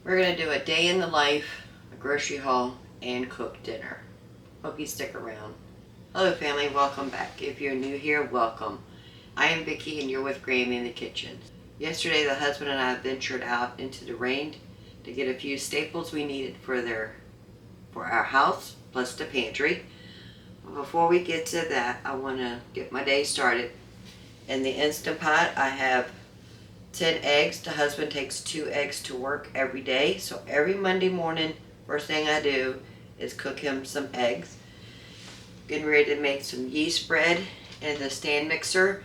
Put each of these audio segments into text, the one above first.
We're going to do a day in the life, a grocery haul, and cook dinner. Hope you stick around. Hello family, welcome back. If you're new here, welcome. I am Vicki and you're with Grammy in the kitchen. Yesterday the husband and I ventured out into the rain to get a few staples we needed for our house, plus the pantry. But before we get to that, I want to get my day started. In the Instant Pot, I have 10 eggs. The husband takes 2 eggs to work every day. So every Monday morning, first thing I do is cook him some eggs. Getting ready to make some yeast bread in the stand mixer.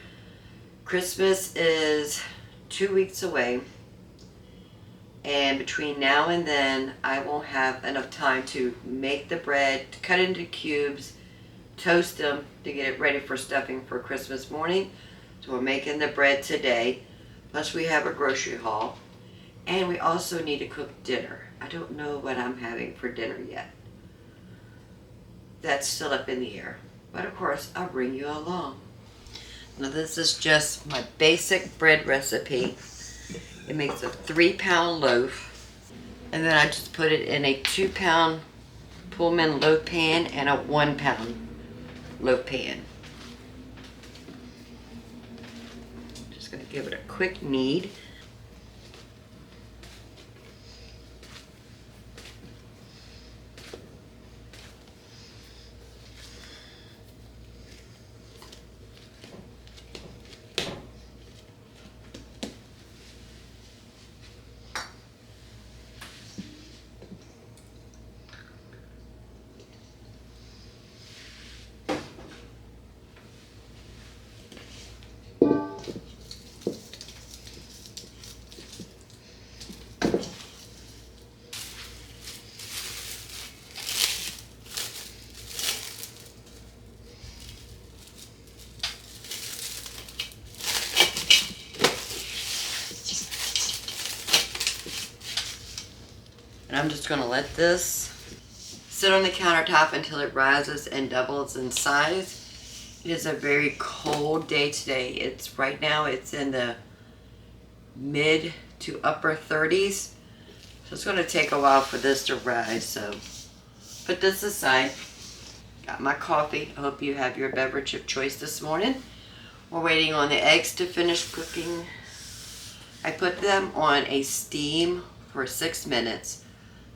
Christmas is 2 weeks away. And between now and then, I won't have enough time to make the bread, to cut into cubes, toast them to get it ready for stuffing for Christmas morning. So we're making the bread today. Plus we have a grocery haul. And we also need to cook dinner. I don't know what I'm having for dinner yet. That's still up in the air. But of course, I'll bring you along. Now this is just my basic bread recipe. It makes a 3-pound loaf. And then I just put it in a 2-pound Pullman loaf pan and a 1-pound loaf pan. Just going to give it a quick knead. And I'm just going to let this sit on the countertop until it rises and doubles in size. It is a very cold day today. Right now it's in the mid to upper 30s. So it's going to take a while for this to rise. So put this aside. Got my coffee. I hope you have your beverage of choice this morning. We're waiting on the eggs to finish cooking. I put them on a steam for 6 minutes.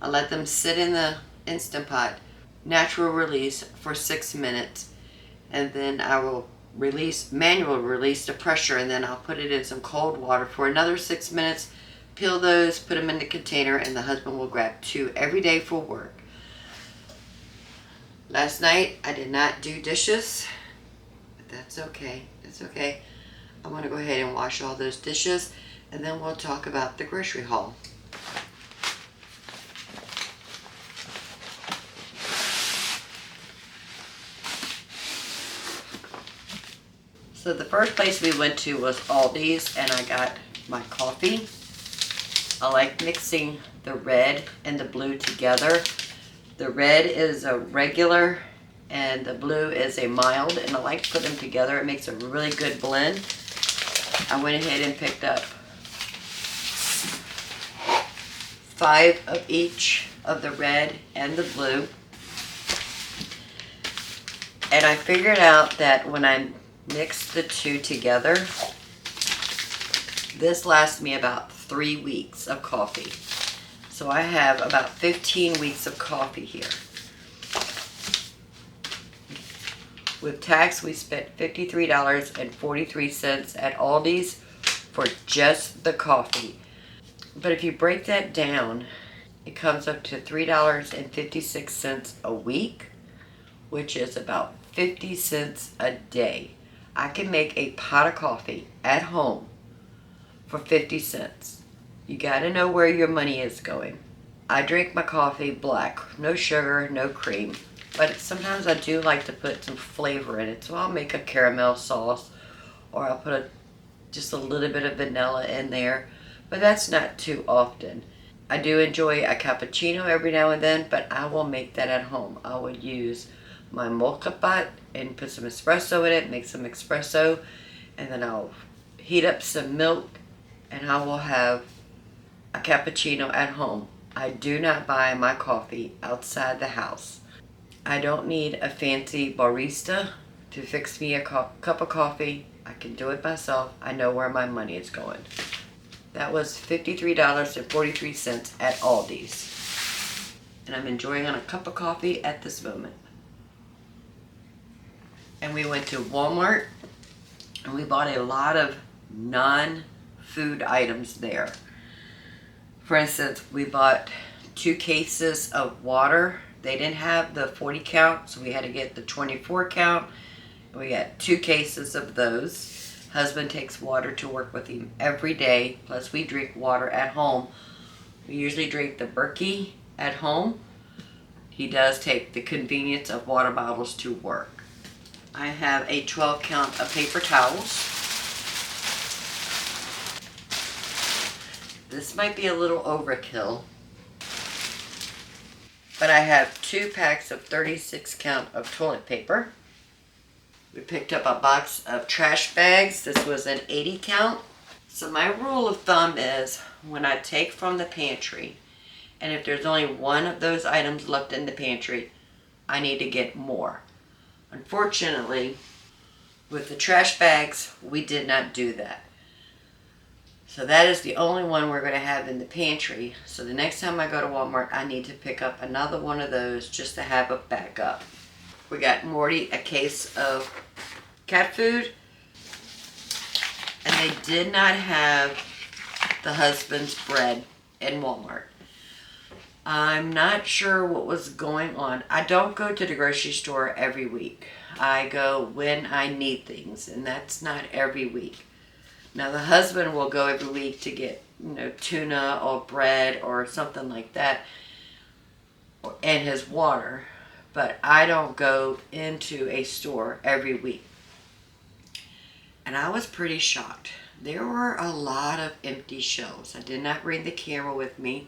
I let them sit in the Instant Pot, natural release for 6 minutes, and then I will manual release the pressure, and then I'll put it in some cold water for another 6 minutes, peel those, put them in the container, and the husband will grab 2 every day for work. Last night I did not do dishes, but that's okay. That's okay. I'm going to go ahead and wash all those dishes, and then we'll talk about the grocery haul. So the first place we went to was Aldi's, and I got my coffee. I like mixing the red and the blue together. The red is a regular and the blue is a mild, and I like to put them together. It makes a really good blend. I went ahead and picked up 5 of each of the red and the blue. And I figured out that when I mix the 2 together, this lasts me about 3 weeks of coffee. So I have about 15 weeks of coffee here. With tax, we spent $53.43 at Aldi's for just the coffee. But if you break that down, it comes up to $3.56 a week, which is about 50 cents a day. I can make a pot of coffee at home for 50 cents. You gotta know where your money is going. I drink my coffee black, no sugar, no cream, but sometimes I do like to put some flavor in it. So I'll make a caramel sauce, or I'll put just a little bit of vanilla in there, but that's not too often. I do enjoy a cappuccino every now and then, but I will make that at home. I would use my mocha pot and put some espresso in it, make some espresso, and then I'll heat up some milk, and I will have a cappuccino at home. I do not buy my coffee outside the house. I don't need a fancy barista to fix me a cup of coffee. I can do it myself. I know where my money is going. That was $53.43 at Aldi's. And I'm enjoying on a cup of coffee at this moment. And we went to Walmart and we bought a lot of non-food items there. For instance, we bought 2 cases of water. They didn't have the 40 count, so we had to get the 24 count. We got 2 cases of those. Husband takes water to work with him every day, plus we drink water at home. We usually drink the Berkey at home. He does take the convenience of water bottles to work. I have a 12 count of paper towels. This might be a little overkill, but I have 2 packs of 36 count of toilet paper. We picked up a box of trash bags. This was an 80 count. So my rule of thumb is when I take from the pantry, and if there's only one of those items left in the pantry, I need to get more. Unfortunately, with the trash bags, we did not do that. So that is the only one we're going to have in the pantry. So the next time I go to Walmart, I need to pick up another one of those just to have a backup. We got Morty a case of cat food. And they did not have the husband's bread in Walmart. I'm not sure what was going on. I don't go to the grocery store every week. I go when I need things, and that's not every week. Now the husband will go every week to get, tuna or bread or something like that, and his water. But I don't go into a store every week. And I was pretty shocked. There were a lot of empty shelves. I did not bring the camera with me.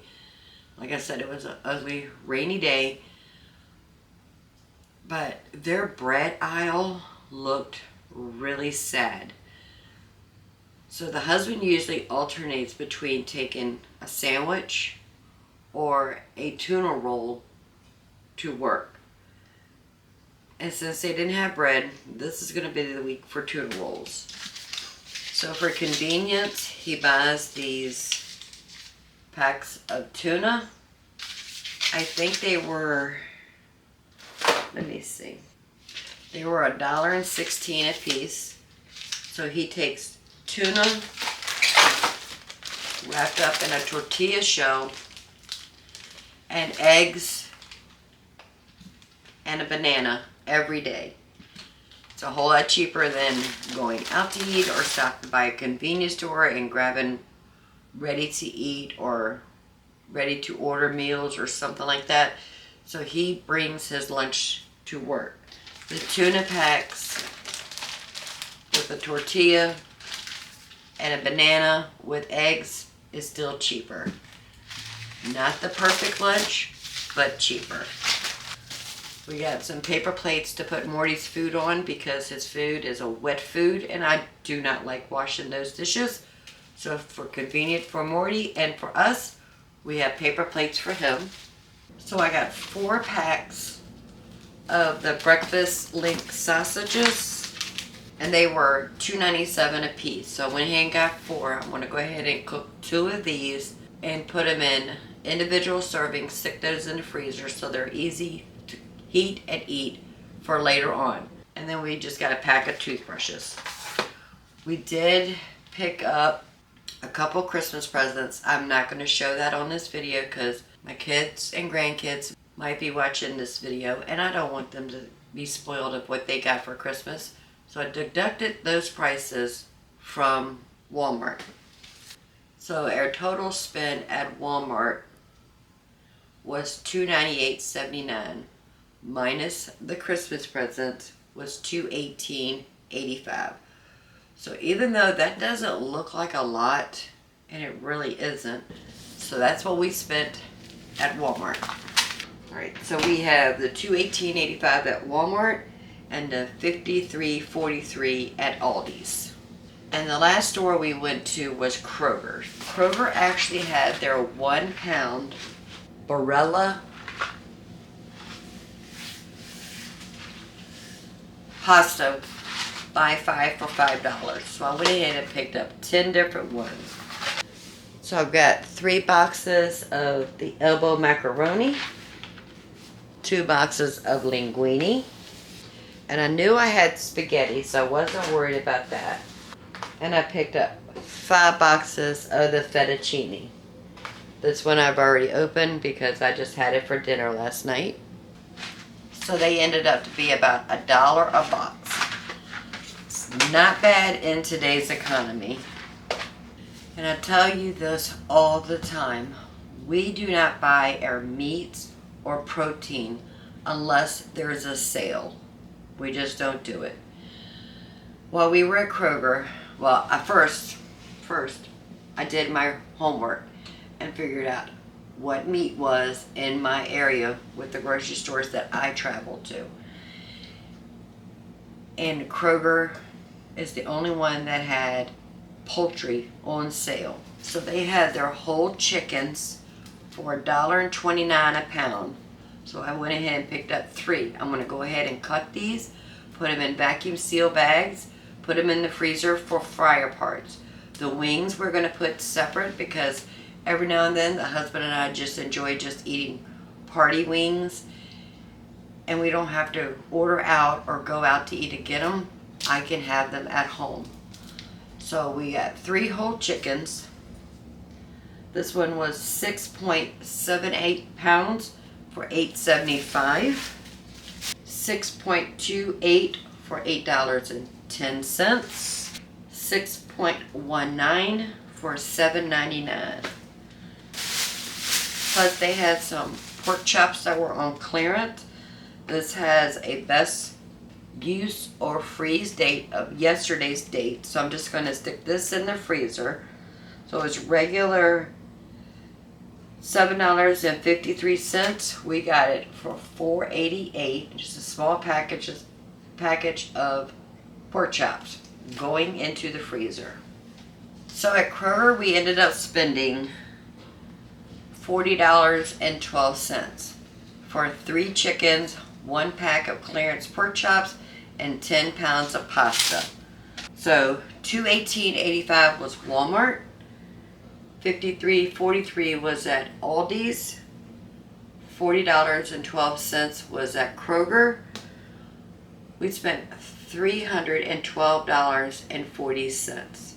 Like I said, it was an ugly, rainy day. But their bread aisle looked really sad. So the husband usually alternates between taking a sandwich or a tuna roll to work. And since they didn't have bread, this is going to be the week for tuna rolls. So for convenience, he buys these packs of tuna. I think they were, let me see, they were $1.16 a piece. So he takes tuna wrapped up in a tortilla shell and eggs and a banana every day. It's a whole lot cheaper than going out to eat or stopping by a convenience store and grabbing ready to eat or ready to order meals or something like that. So he brings his lunch to work. The tuna packs with a tortilla and a banana with eggs is still cheaper. Not the perfect lunch, but cheaper. We got some paper plates to put Morty's food on because his food is a wet food and I do not like washing those dishes. So for convenient for Morty and for us, we have paper plates for him. So I got 4 packs of the breakfast link sausages and they were $2.97 a piece. So I went ahead and got 4. I'm going to go ahead and cook 2 of these and put them in individual servings, stick those in the freezer so they're easy to heat and eat for later on. And then we just got a pack of toothbrushes. We did pick up a couple Christmas presents. I'm not going to show that on this video because my kids and grandkids might be watching this video and I don't want them to be spoiled of what they got for Christmas. So I deducted those prices from Walmart. So our total spend at Walmart was $298.79 minus the Christmas present was $218.85. So even though that doesn't look like a lot, and it really isn't, so that's what we spent at Walmart. Alright, so we have the $218.85 at Walmart and the $53.43 at Aldi's. And the last store we went to was Kroger. Kroger actually had their 1 pound Barilla pasta buy 5 for $5. So I went ahead and picked up 10 different ones. So I've got 3 boxes of the elbow macaroni, 2 boxes of linguine, and I knew I had spaghetti, so I wasn't worried about that. And I picked up 5 boxes of the fettuccine. This one I've already opened because I just had it for dinner last night. So they ended up to be about $1 a box. It's not bad in today's economy. And I tell you this all the time. We do not buy our meats or protein unless there's a sale. We just don't do it. While we were at Kroger, well, first, I did my homework and figured out what meat was in my area with the grocery stores that I traveled to. And Kroger is the only one that had poultry on sale. So they had their whole chickens for $1.29 a pound. So I went ahead and picked up 3. I'm going to go ahead and cut these, put them in vacuum seal bags, put them in the freezer for fryer parts. The wings we're going to put separate because every now and then the husband and I just enjoy just eating party wings, and we don't have to order out or go out to eat to get them. I can have them at home. So we got 3 whole chickens. This one was 6.78 pounds for $8.75. 6.28 for $8.10. 6.19 for $7.99. Plus they had some pork chops that were on clearance. This has a best use or freeze date of yesterday's date. So I'm just going to stick this in the freezer. So it's regular $7.53. We got it for $4.88. Just a small package of pork chops going into the freezer. So at Kroger we ended up spending $40.12 for 3 chickens, 1 pack of clearance pork chops, and 10 pounds of pasta. So $218.85 was Walmart, $53.43 was at Aldi's, $40.12 was at Kroger. We spent $312.40.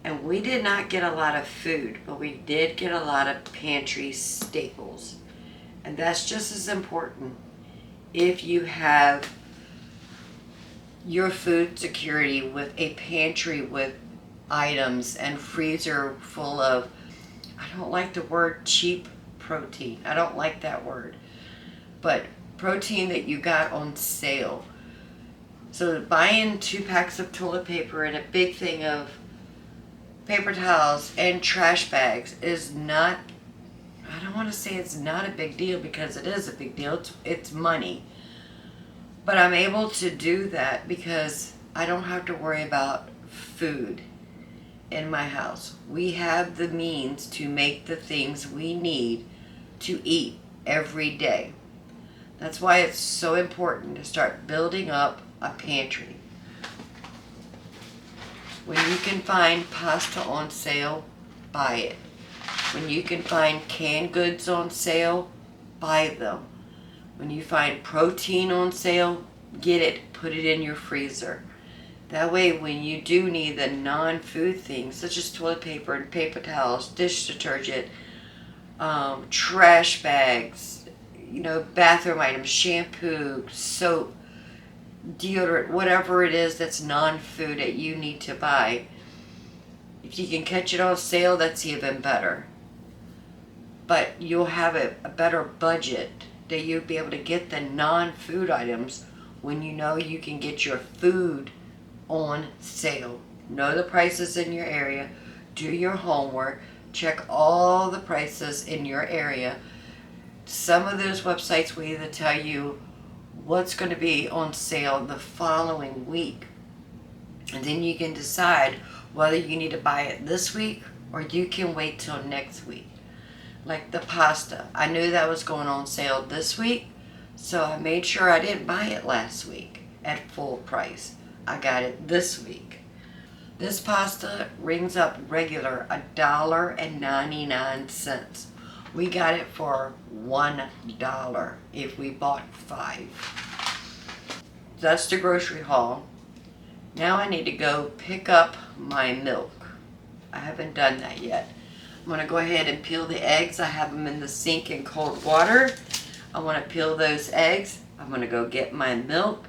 And we did not get a lot of food, but we did get a lot of pantry staples. And that's just as important. If you have your food security with a pantry with items and freezer full of, I don't like the word cheap protein. I don't like that word. But protein that you got on sale. So buying 2 packs of toilet paper and a big thing of paper towels and trash bags is not, I don't want to say it's not a big deal because it is a big deal. It's money. But I'm able to do that because I don't have to worry about food in my house. We have the means to make the things we need to eat every day. That's why it's so important to start building up a pantry. When you can find pasta on sale, buy it. When you can find canned goods on sale, buy them. When you find protein on sale, get it, put it in your freezer. That way when you do need the non-food things, such as toilet paper and paper towels, dish detergent, trash bags, bathroom items, shampoo, soap, deodorant, whatever it is that's non-food that you need to buy, if you can catch it on sale, that's even better. But you'll have a better budget that you'll be able to get the non-food items when you know you can get your food on sale. Know the prices in your area, do your homework, check all the prices in your area. Some of those websites will either tell you what's going to be on sale the following week. And then you can decide whether you need to buy it this week or you can wait till next week. Like the pasta, I knew that was going on sale this week, so I made sure I didn't buy it last week at full price. I got it this week. This pasta rings up regular $1.99. We got it for $1 if we bought 5. That's the grocery haul. Now I need to go pick up my milk. I haven't done that yet. I'm going to go ahead and peel the eggs. I have them in the sink in cold water. I want to peel those eggs. I'm going to go get my milk.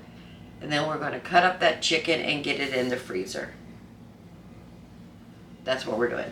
And then we're going to cut up that chicken and get it in the freezer. That's what we're doing.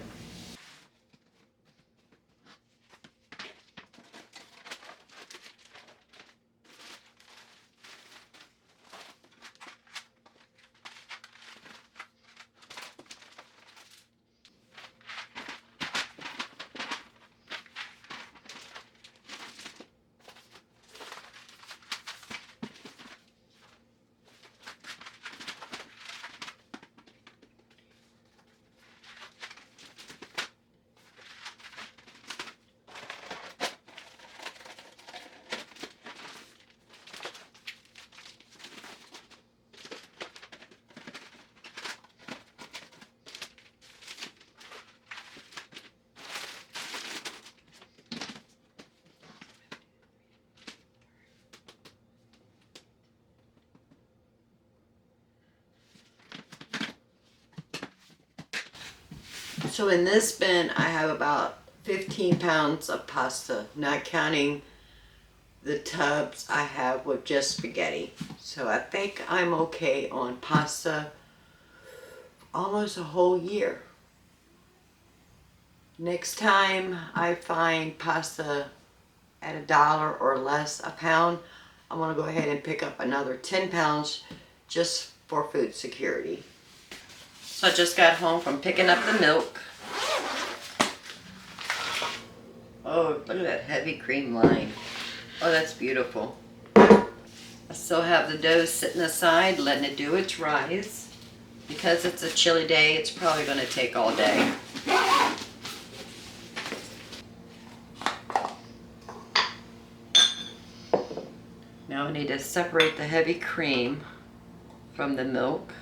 So in this bin, I have about 15 pounds of pasta, not counting the tubs I have with just spaghetti. So I think I'm okay on pasta almost a whole year. Next time I find pasta at $1 or less a pound, I'm gonna go ahead and pick up another 10 pounds just for food security. So I just got home from picking up the milk. Oh, look at that heavy cream line. Oh, that's beautiful. I still have the dough sitting aside, letting it do its rise. Because it's a chilly day, it's probably going to take all day. Now I need to separate the heavy cream from the milk.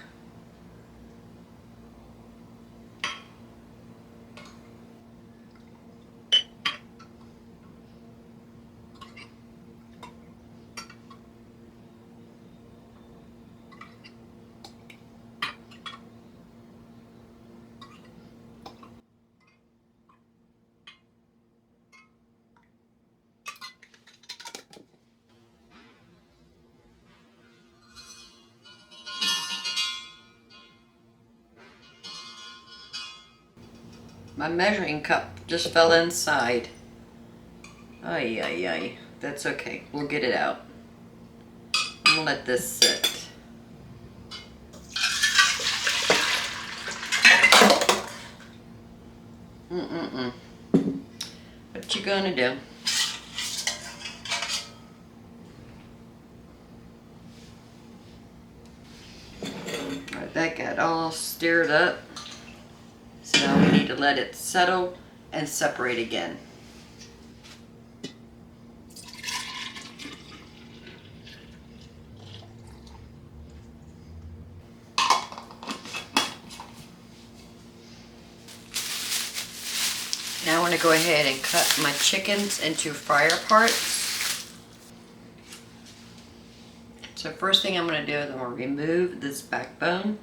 My measuring cup just fell inside. Ay, ay, ay. That's okay. We'll get it out. I'm gonna let this sit. What you gonna do? Alright, that got all stirred up. So now we need to let it settle and separate again. Now I want to go ahead and cut my chickens into fryer parts. So first thing I'm going to do is I'm going to remove this backbone.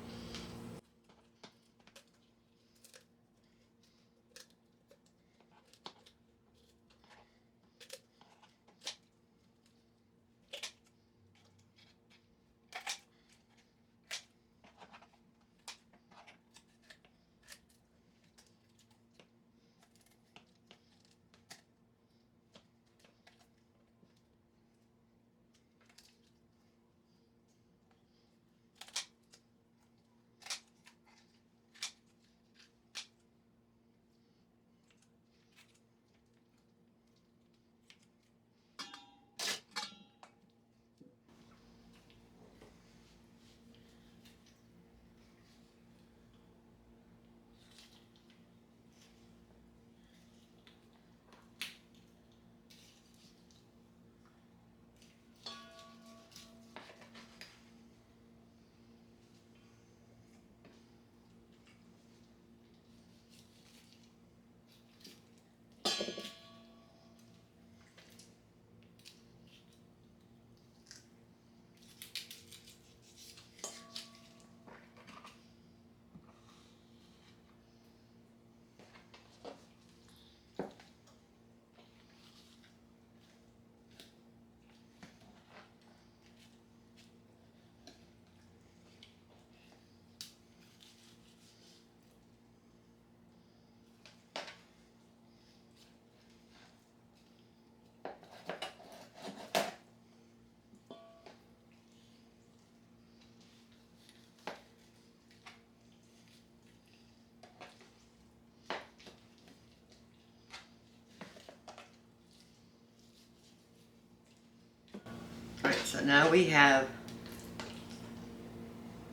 So now we have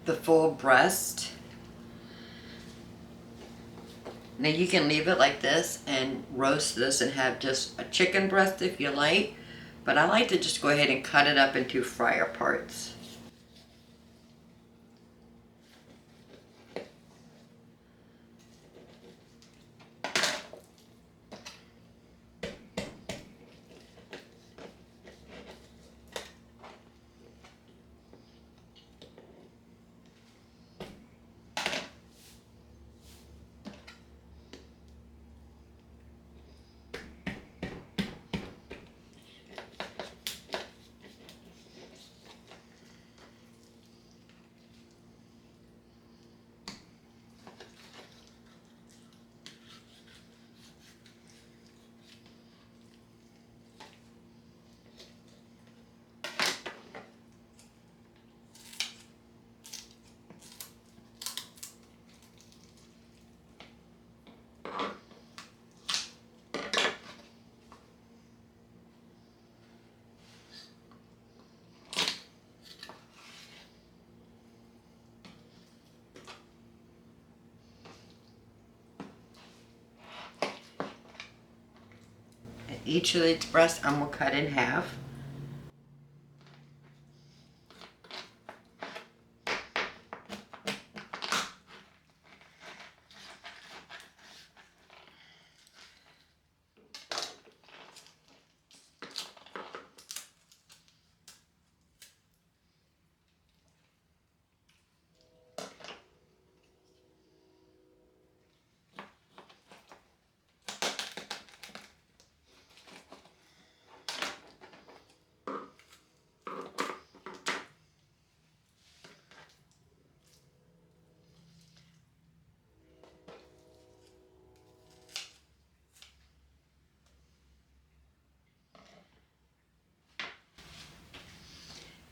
the full breast. Now you can leave it like this and roast this and have just a chicken breast if you like, but I like to just go ahead and cut it up into fryer parts. Each of these breasts I'm going to cut in half.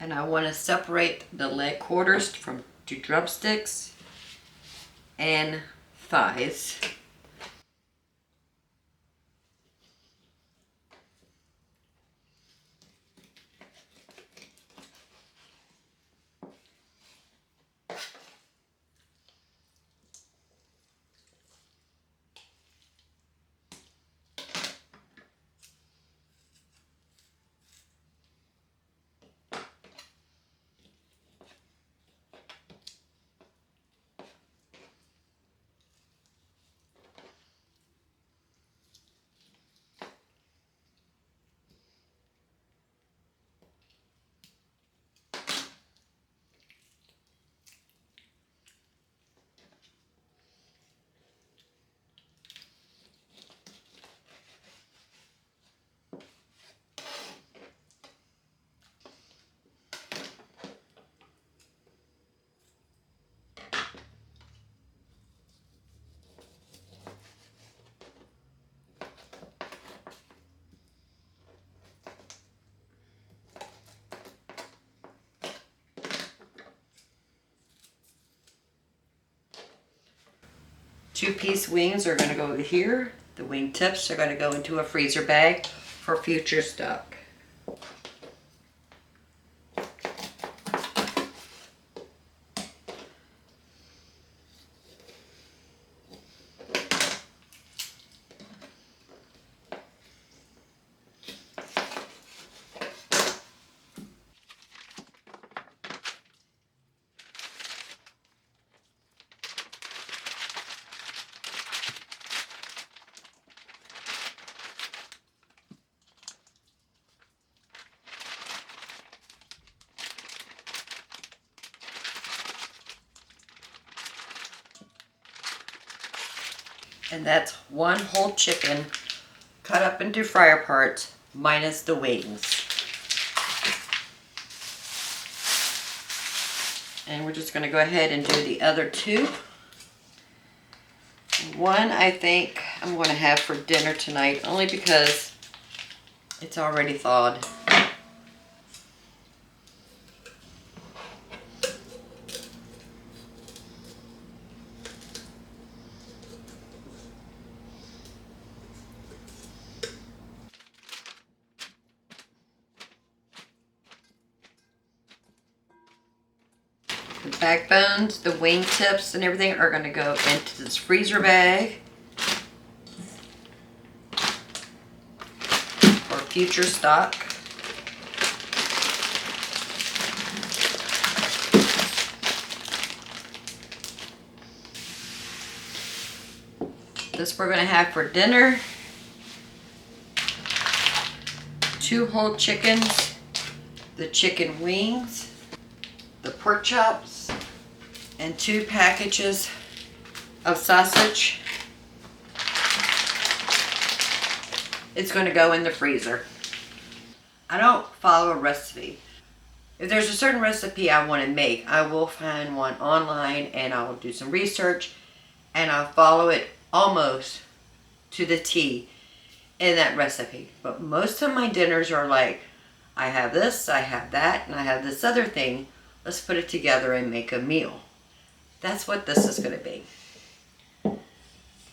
And I want to separate the leg quarters from to drumsticks and thighs. Two-piece wings are going to go over here. The wing tips are going to go into a freezer bag for future stock. And that's one whole chicken cut up into fryer parts minus the wings. And we're just going to go ahead and do the other two. One I think I'm going to have for dinner tonight only because it's already thawed. The backbones, the wing tips, and everything are going to go into this freezer bag for future stock. This we're going to have for dinner. 2 whole chickens, the chicken wings, the pork chops, and 2 packages of sausage. It's going to go in the freezer. I don't follow a recipe. If there's a certain recipe I want to make, I will find one online and I'll do some research and I'll follow it almost to the T in that recipe. But most of my dinners are like, I have this, I have that, and I have this other thing. Let's put it together and make a meal. That's what this is going to be.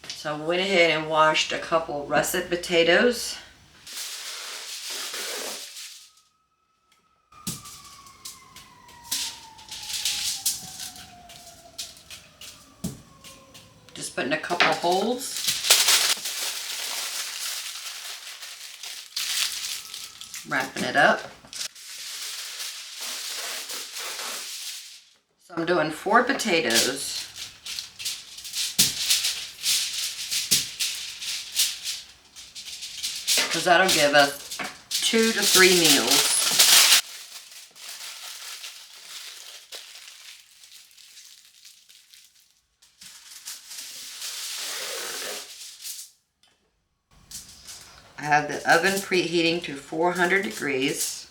So I went ahead and washed a couple russet potatoes. Just putting a couple holes. Wrapping it up. So I'm doing 4 potatoes. Because that'll give us 2 to 3 meals. I have the oven preheating to 400 degrees.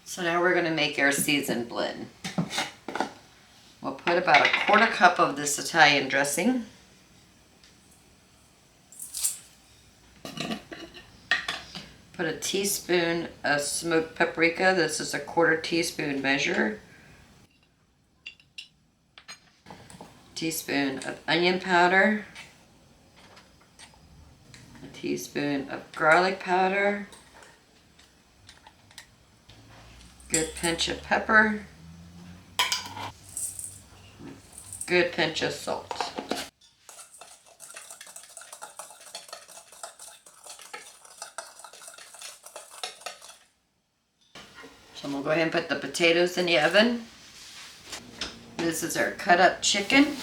So now we're going to make our seasoned blend. We'll put about a 1/4 cup of this Italian dressing. Put a teaspoon of smoked paprika. This is a 1/4 teaspoon measure. Teaspoon of onion powder. A teaspoon of garlic powder. Good pinch of pepper. Good pinch of salt. So I'm going to go ahead and put the potatoes in the oven. This is our cut up chicken.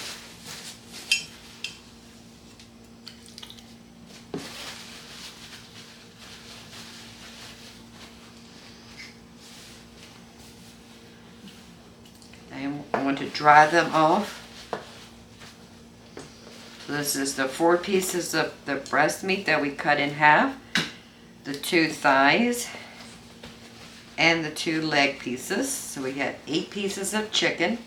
And I want to dry them off. So this is the 4 pieces of the breast meat that we cut in half, the 2 thighs, and the 2 leg pieces. So we had 8 pieces of chicken.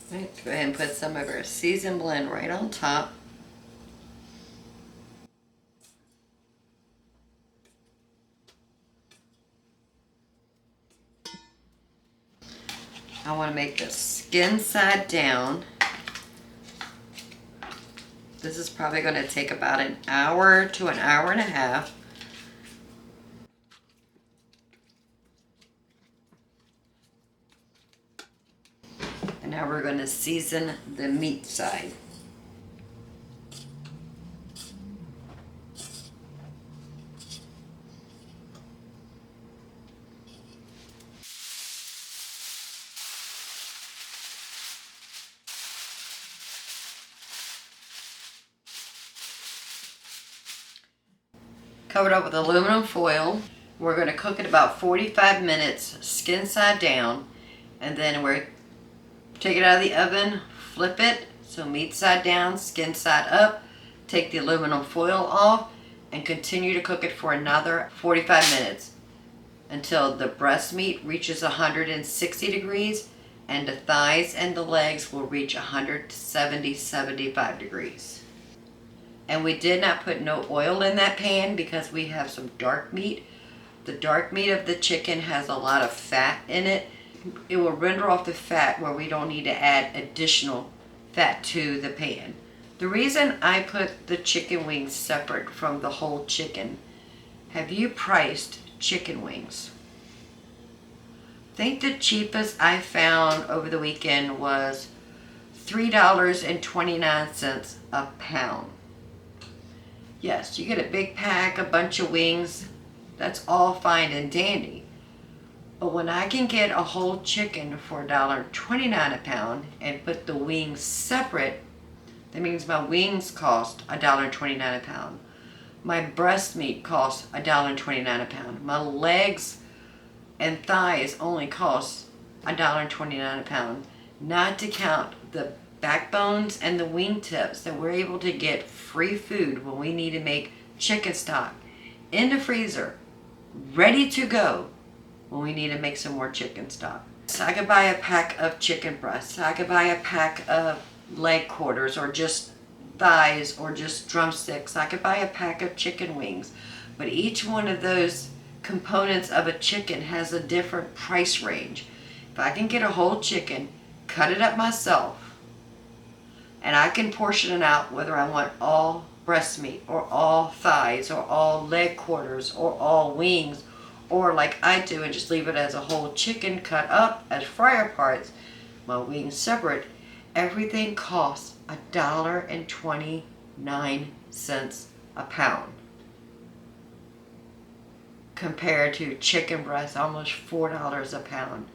Let's go ahead and put some of our seasoned blend right on top. I want to make the skin side down. This is probably going to take about an hour to an hour and a half. And now we're going to season the meat side. Cover it up with aluminum foil. We're going to cook it about 45 minutes, skin side down, and then we're take it out of the oven, flip it, so meat side down, skin side up, take the aluminum foil off, and continue to cook it for another 45 minutes. until the breast meat reaches 160 degrees, and the thighs and the legs will reach 170-75 degrees. And we did not put no oil in that pan because we have some dark meat. The dark meat of the chicken has a lot of fat in it. It will render off the fat where we don't need to add additional fat to the pan. The reason I put the chicken wings separate from the whole chicken, have you priced chicken wings? I think the cheapest I found over the weekend was $3.29 a pound. Yes, you get a big pack, a bunch of wings, that's all fine and dandy. But when I can get a whole chicken for $1.29 a pound and put the wings separate, that means my wings cost $1.29 a pound. My breast meat costs $1.29 a pound. My legs and thighs only cost $1.29 a pound. Not to count the backbones and the wing tips that we're able to get free food when we need to make chicken stock in the freezer, ready to go when we need to make some more chicken stock. So I could buy a pack of chicken breasts. I could buy a pack of leg quarters or just thighs or just drumsticks. I could buy a pack of chicken wings. But each one of those components of a chicken has a different price range. If I can get a whole chicken, cut it up myself, and I can portion it out whether I want all breast meat or all thighs or all leg quarters or all wings, or like I do and just leave it as a whole chicken cut up as fryer parts, my wings separate, everything costs $1.29 a pound. Compared to chicken breast, almost $4 a pound.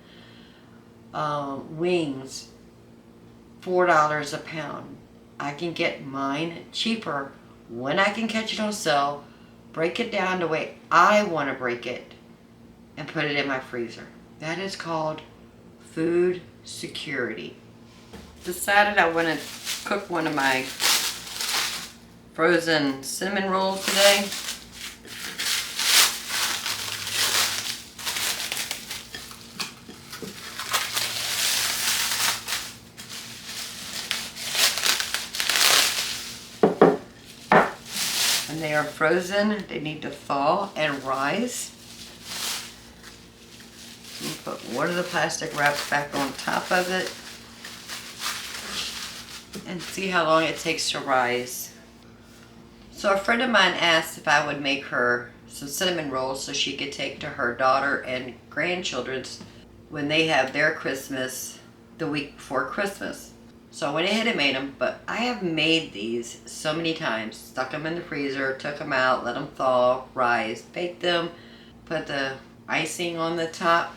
Wings, $4 a pound. I can get mine cheaper when I can catch it on sale, break it down the way I want to break it, and put it in my freezer. That is called food security. Decided I want to cook one of my frozen cinnamon rolls today. When they are frozen, they need to thaw and rise. You put one of the plastic wraps back on top of it and see how long it takes to rise. So a friend of mine asked if I would make her some cinnamon rolls so she could take to her daughter and grandchildren's when they have their Christmas the week before Christmas. So I went ahead and made them, but I have made these so many times. Stuck them in the freezer, took them out, let them thaw, rise, baked them, put the icing on the top,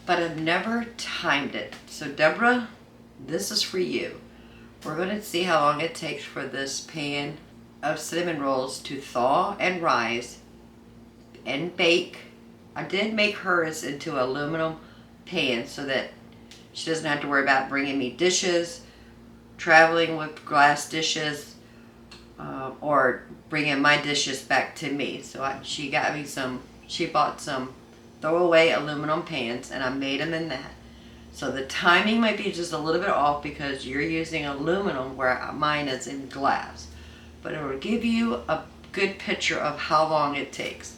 but I've never timed it. So Deborah, this is for you. We're going to see how long it takes for this pan of cinnamon rolls to thaw and rise and bake. I did make hers into aluminum pan so that she doesn't have to worry about bringing me dishes, traveling with glass dishes, or bringing my dishes back to me. So she bought some throwaway aluminum pans, and I made them in that. So the timing might be just a little bit off because you're using aluminum where mine is in glass. But it will give you a good picture of how long it takes.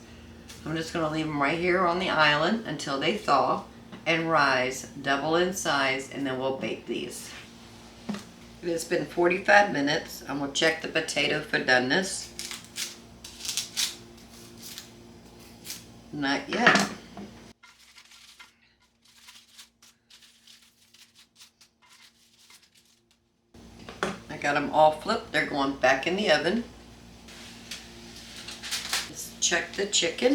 I'm just going to leave them right here on the island until they thaw and rise, double in size, and then we'll bake these. It's been 45 minutes. I'm going to check the potato for doneness. Not yet. I got them all flipped. They're going back in the oven. Let's check the chicken.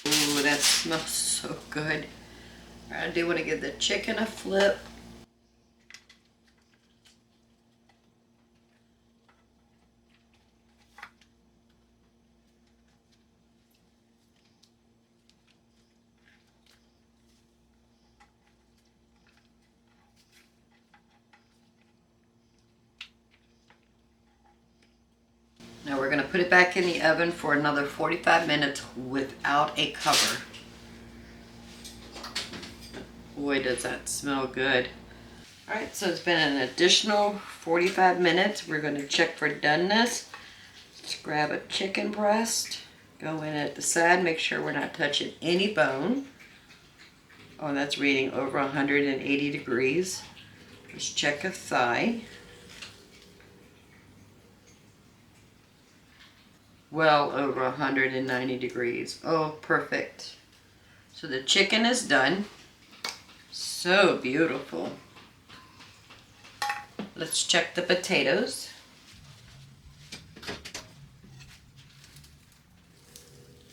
Ooh, that smells so good. I do want to give the chicken a flip. Now we're going to put it back in the oven for another 45 minutes without a cover. Boy, does that smell good. Alright, so it's been an additional 45 minutes. We're going to check for doneness. Let's grab a chicken breast. Go in at the side. Make sure we're not touching any bone. Oh, that's reading over 180 degrees. Let's check a thigh. Well over 190 degrees. Oh, perfect. So the chicken is done. So beautiful. Let's check the potatoes.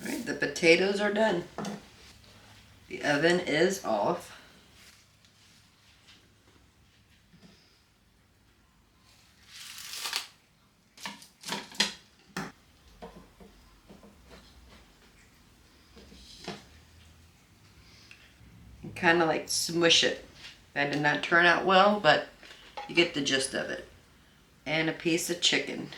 All right, the potatoes are done. The oven is off. Kind of like smush it. That did not turn out well, but you get the gist of it. And a piece of chicken.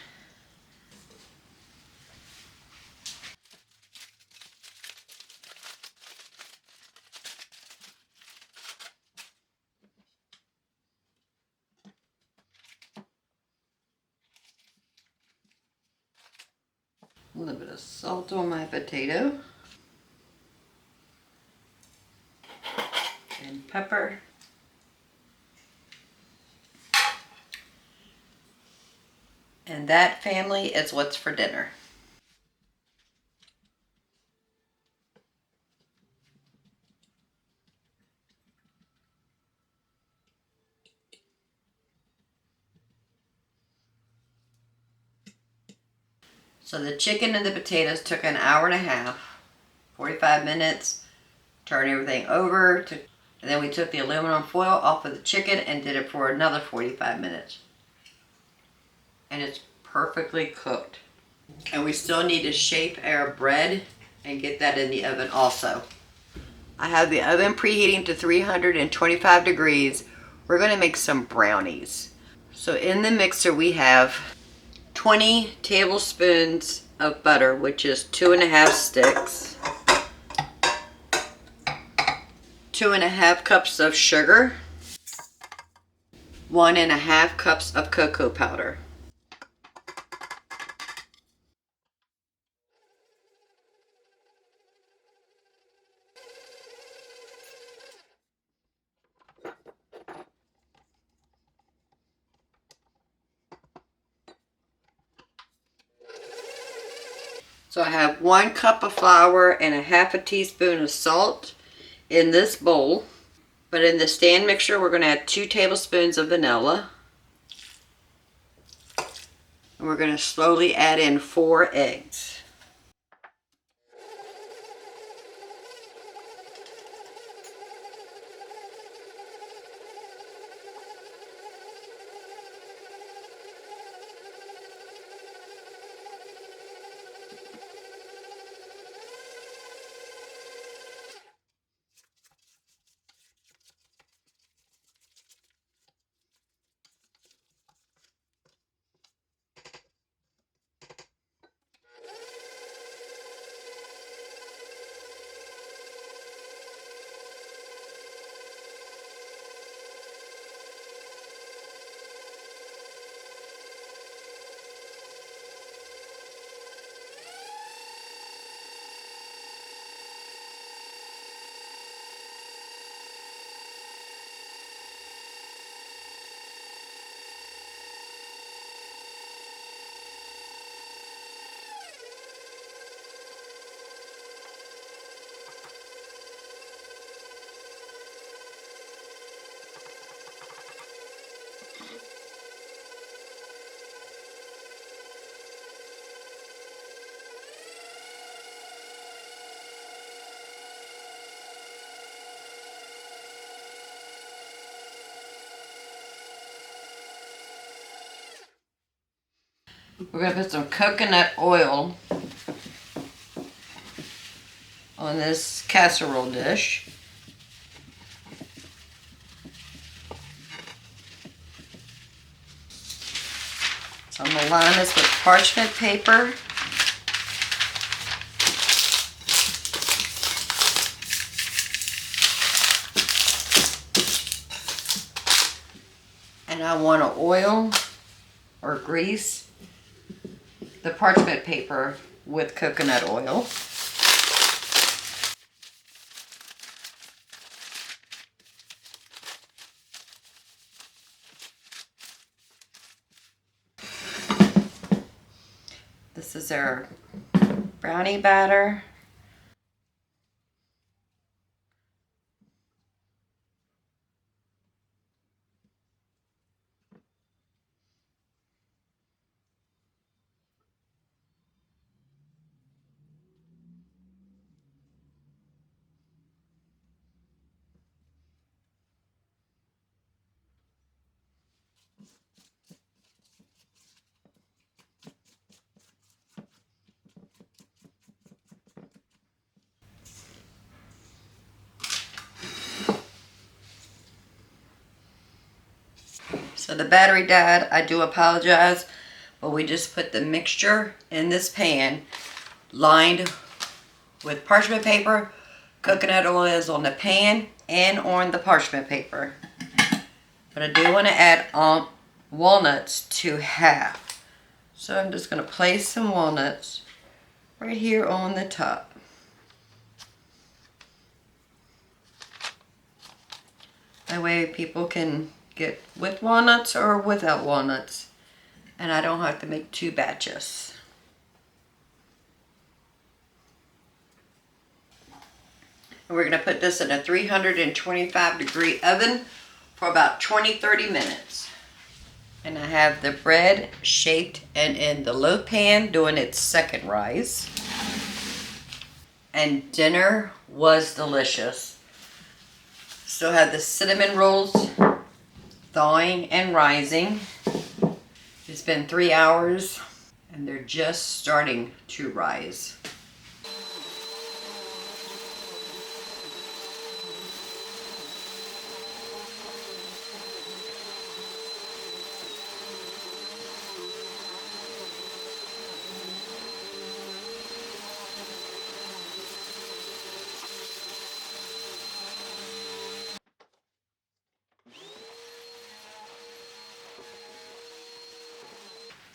A little bit of salt on my potato. And pepper. And that, family, is what's for dinner. So the chicken and the potatoes took an hour and a half, 45 minutes. Turn everything over. And then we took the aluminum foil off of the chicken and did it for another 45 minutes. And it's perfectly cooked. And we still need to shape our bread and get that in the oven also. I have the oven preheating to 325 degrees. We're going to make some brownies. So in the mixer we have 20 tablespoons of butter, which is 2.5 sticks. 2.5 cups of sugar. 1.5 cups of cocoa powder. So I have 1 cup of flour and 1/2 teaspoon of salt in this bowl. But in the stand mixture, we're going to add 2 tablespoons of vanilla. And we're going to slowly add in 4 eggs. We're going to put some coconut oil on this casserole dish. So I'm going to line this with parchment paper. And I want to oil or grease the parchment paper with coconut oil. This is our brownie batter. So the battery died. I do apologize, but we just put the mixture in this pan lined with parchment paper. Coconut oil is on the pan and on the parchment paper. But I do want to add walnuts to half. So I'm just going to place some walnuts right here on the top. That way people can get with walnuts or without walnuts. And I don't have to make 2 batches. And we're going to put this in a 325-degree oven for about 20-30 minutes. And I have the bread shaped and in the loaf pan doing its second rise. And dinner was delicious. Still have the cinnamon rolls thawing and rising. It's been 3 hours and they're just starting to rise.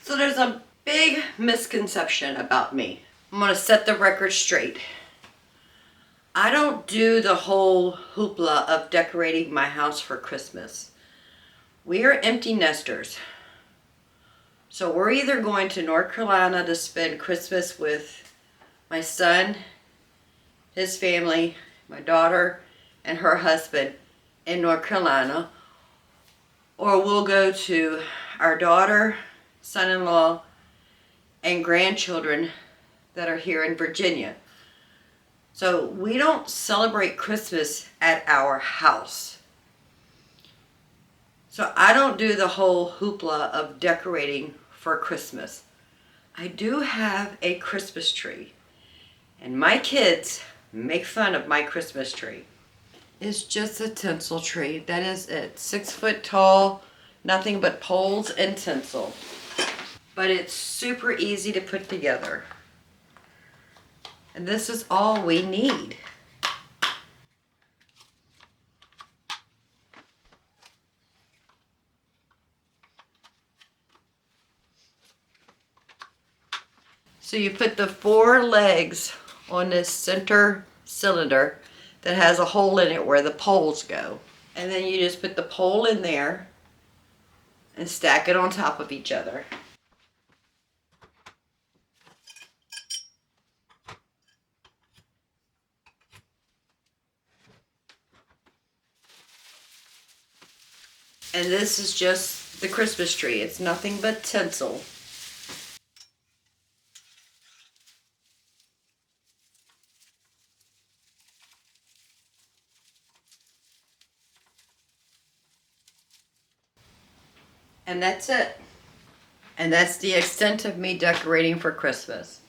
So there's a big misconception about me. I'm going to set the record straight. I don't do the whole hoopla of decorating my house for Christmas. We are empty nesters. So we're either going to North Carolina to spend Christmas with my son, his family, my daughter, and her husband in North Carolina, or we'll go to our daughter, son-in-law, and grandchildren that are here in Virginia. So we don't celebrate Christmas at our house. So I don't do the whole hoopla of decorating for Christmas. I do have a Christmas tree, and my kids make fun of my Christmas tree. It's just a tinsel tree. That is it. 6 foot tall, nothing but poles and tinsel. But it's super easy to put together. And this is all we need. So you put the 4 legs on this center cylinder that has a hole in it where the poles go. And then you just put the pole in there and stack it on top of each other. And this is just the Christmas tree. It's nothing but tinsel. And that's it. And that's the extent of me decorating for Christmas.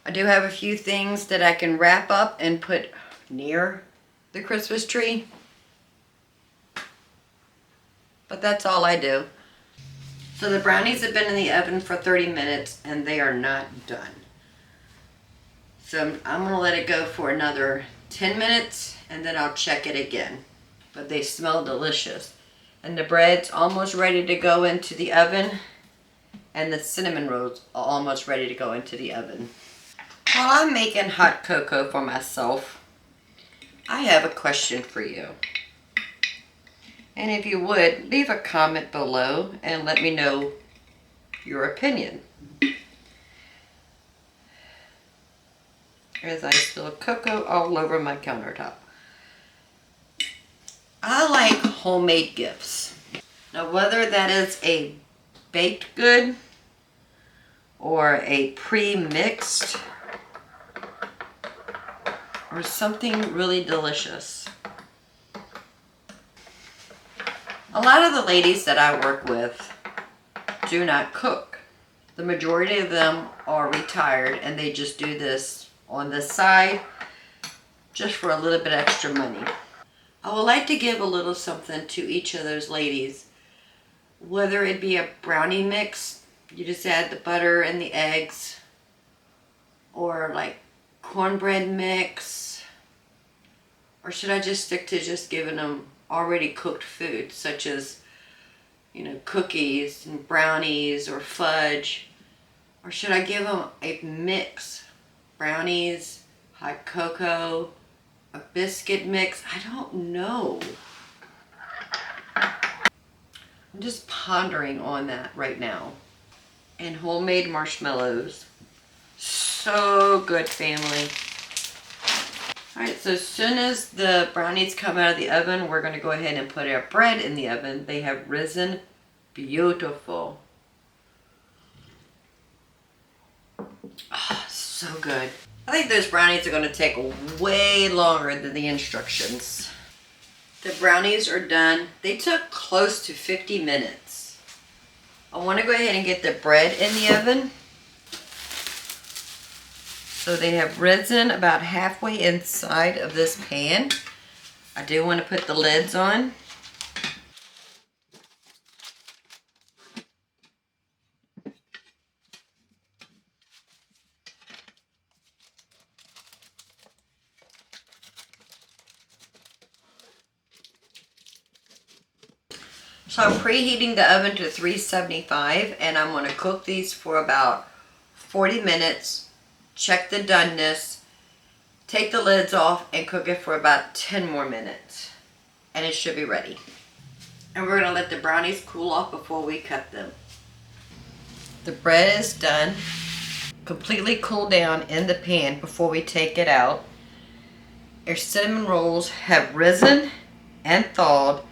I do have a few things that I can wrap up and put near the Christmas tree. But that's all I do. So the brownies have been in the oven for 30 minutes and they are not done. So I'm gonna let it go for another 10 minutes and then I'll check it again. But they smell delicious. And the bread's almost ready to go into the oven. And the cinnamon rolls are almost ready to go into the oven. While I'm making hot cocoa for myself, I have a question for you. And if you would, leave a comment below and let me know your opinion. As I spill cocoa all over my countertop. I like homemade gifts. Now whether that is a baked good or a pre-mixed or something really delicious. A lot of the ladies that I work with do not cook. The majority of them are retired and they just do this on the side just for a little bit extra money. I would like to give a little something to each of those ladies. Whether it be a brownie mix, you just add the butter and the eggs, or like cornbread mix, or should I just stick to just giving them already cooked food such as, you know, cookies and brownies or fudge, or should I give them a mix, brownies, hot cocoa, a biscuit mix? I don't know. I'm just pondering on that right now. And homemade marshmallows. So good, family. Alright, so as soon as the brownies come out of the oven, we're going to go ahead and put our bread in the oven. They have risen beautiful. Oh, so good. I think those brownies are going to take way longer than the instructions. The brownies are done. They took close to 50 minutes. I want to go ahead and get the bread in the oven. So they have risen about halfway inside of this pan. I do want to put the lids on. So I'm preheating the oven to 375 and I'm going to cook these for about 40 minutes. Check the doneness. Take the lids off and cook it for about 10 more minutes. And it should be ready. And we're going to let the brownies cool off before we cut them. The bread is done. Completely cool down in the pan before we take it out. Our cinnamon rolls have risen and thawed.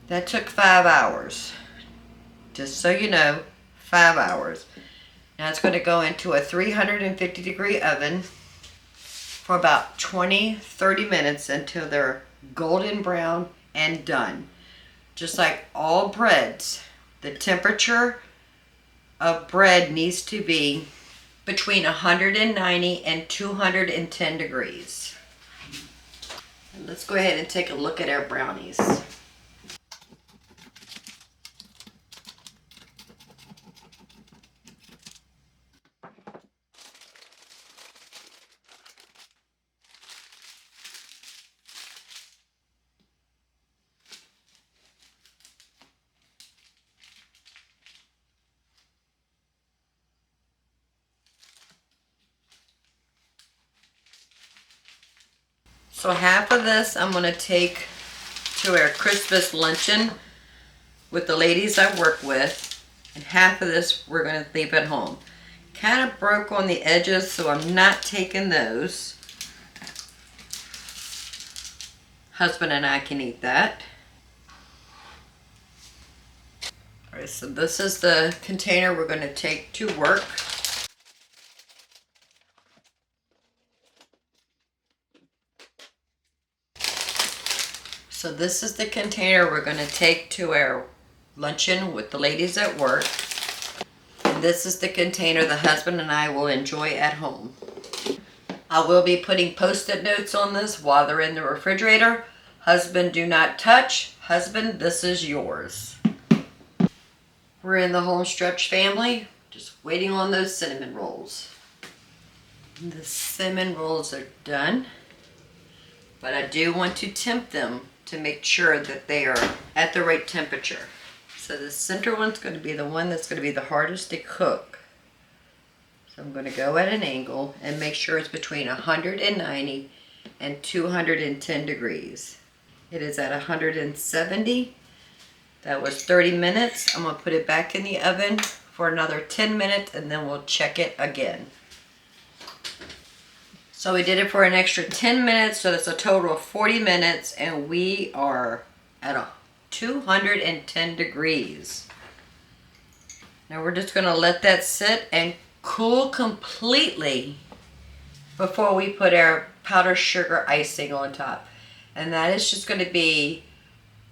That took 5 hours. Just so you know, 5 hours. Now it's going to go into a 350 degree oven for about 20-30 minutes until they're golden brown and done. Just like all breads, the temperature of bread needs to be between 190 and 210 degrees. And let's go ahead and take a look at our brownies. So half of this I'm going to take to our Christmas luncheon with the ladies I work with, and half of this we're going to leave at home. Kind of broke on the edges, so I'm not taking those. Husband and I can eat that. Alright, so this is the container we're going to take to work. So this is the container we're going to take to our luncheon with the ladies at work. And this is the container the husband and I will enjoy at home. I will be putting post-it notes on this while they're in the refrigerator. Husband, do not touch. Husband, this is yours. We're in the home stretch, family. Just waiting on those cinnamon rolls. The cinnamon rolls are done, but I do want to temp them to make sure that they are at the right temperature. So the center one's going to be the one that's going to be the hardest to cook. So I'm going to go at an angle and make sure it's between 190 and 210 degrees. It is at 170. That was 30 minutes. I'm going to put it back in the oven for another 10 minutes and then we'll check it again. So we did it for an extra 10 minutes, so that's a total of 40 minutes, and we are at 210 degrees. Now we're just going to let that sit and cool completely before we put our powdered sugar icing on top. And that is just going to be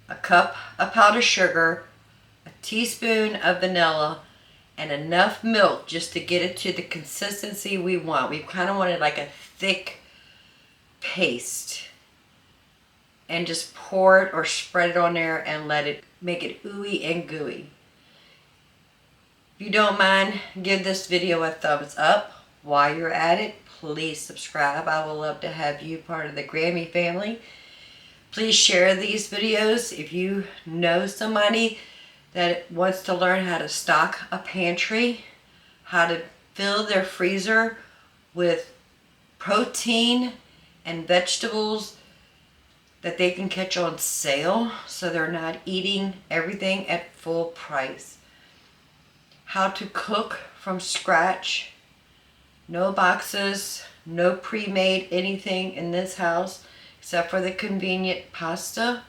a cup of powdered sugar, a teaspoon of vanilla, and enough milk just to get it to the consistency we want. We kind of wanted like a thick paste. And just pour it or spread it on there and let it make it ooey and gooey. If you don't mind, give this video a thumbs up. While you're at it, please subscribe. I would love to have you part of the Grammy family. Please share these videos if you know somebody that wants to learn how to stock a pantry, how to fill their freezer with protein and vegetables that they can catch on sale so they're not eating everything at full price. How to cook from scratch. No boxes, no pre-made anything in this house except for the convenient pasta.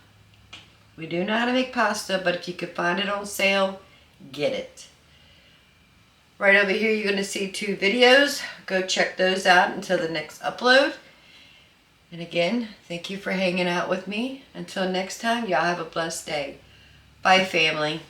We do know how to make pasta, but if you could find it on sale, get it. Right over here you're going to see 2 videos. Go check those out until the next upload. And again, thank you for hanging out with me. Until next time, y'all have a blessed day. Bye, family.